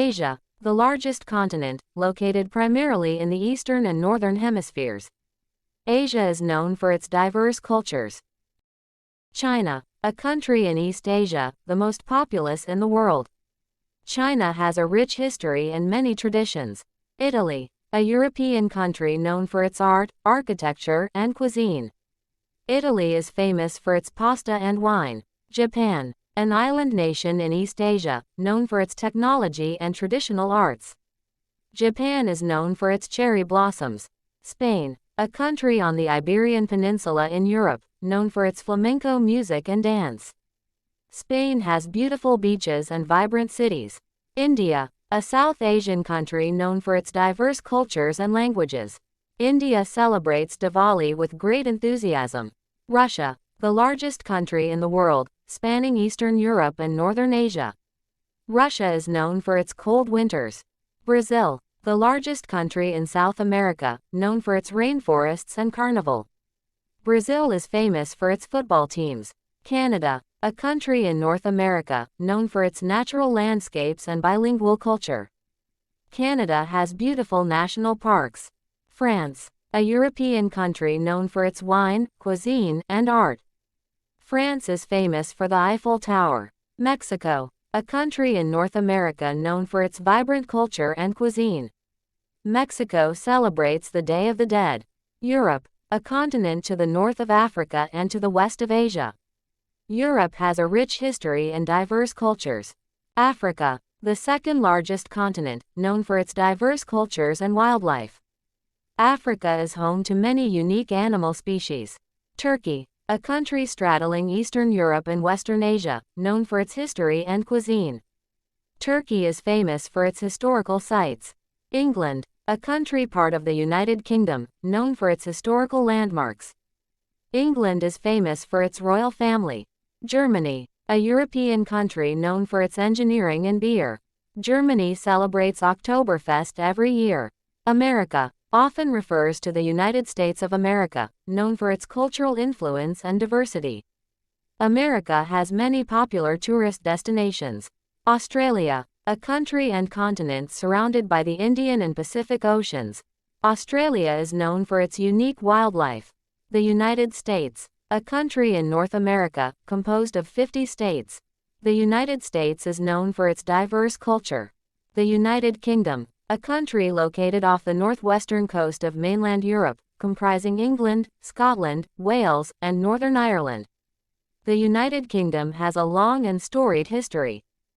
Asia, the largest continent, located primarily in the eastern and northern hemispheres. Asia is known for its diverse cultures. China, a country in East Asia, the most populous in the world. China has a rich history and many traditions. Italy, a European country known for its art, architecture, and cuisine. Italy is famous for its pasta and wine. Japan, an island nation in East Asia, known for its technology and traditional arts. Japan is known for its cherry blossoms. Spain, a country on the Iberian Peninsula in Europe, known for its flamenco music and dance. Spain has beautiful beaches and vibrant cities. India, a South Asian country known for its diverse cultures and languages. India celebrates Diwali with great enthusiasm. Russia, the largest country in the world, spanning Eastern Europe and Northern Asia. Russia is known for its cold winters. Brazil, the largest country in South America, known for its rainforests and carnival. Brazil is famous for its football teams. Canada, a country in North America, known for its natural landscapes and bilingual culture. Canada has beautiful national parks. France, a European country known for its wine, cuisine, and art. France is famous for the Eiffel Tower. Mexico, a country in North America known for its vibrant culture and cuisine. Mexico celebrates the Day of the Dead. Europe, a continent to the north of Africa and to the west of Asia. Europe has a rich history and diverse cultures. Africa, the second largest continent, known for its diverse cultures and wildlife. Africa is home to many unique animal species. Turkey, a country straddling Eastern Europe and Western Asia, known for its history and cuisine. Turkey is famous for its historical sites. England, a country part of the United Kingdom, known for its historical landmarks. England is famous for its royal family. Germany, a European country known for its engineering and beer. Germany celebrates Oktoberfest every year. America, often refers to the United States of America, known for its cultural influence and diversity. America has many popular tourist destinations. Australia, a country and continent surrounded by the Indian and Pacific Oceans. Australia is known for its unique wildlife. The United States, a country in North America, composed of 50 states. The United States is known for its diverse culture. The United Kingdom, a country located off the northwestern coast of mainland Europe, comprising England, Scotland, Wales, and Northern Ireland. The United Kingdom has a long and storied history.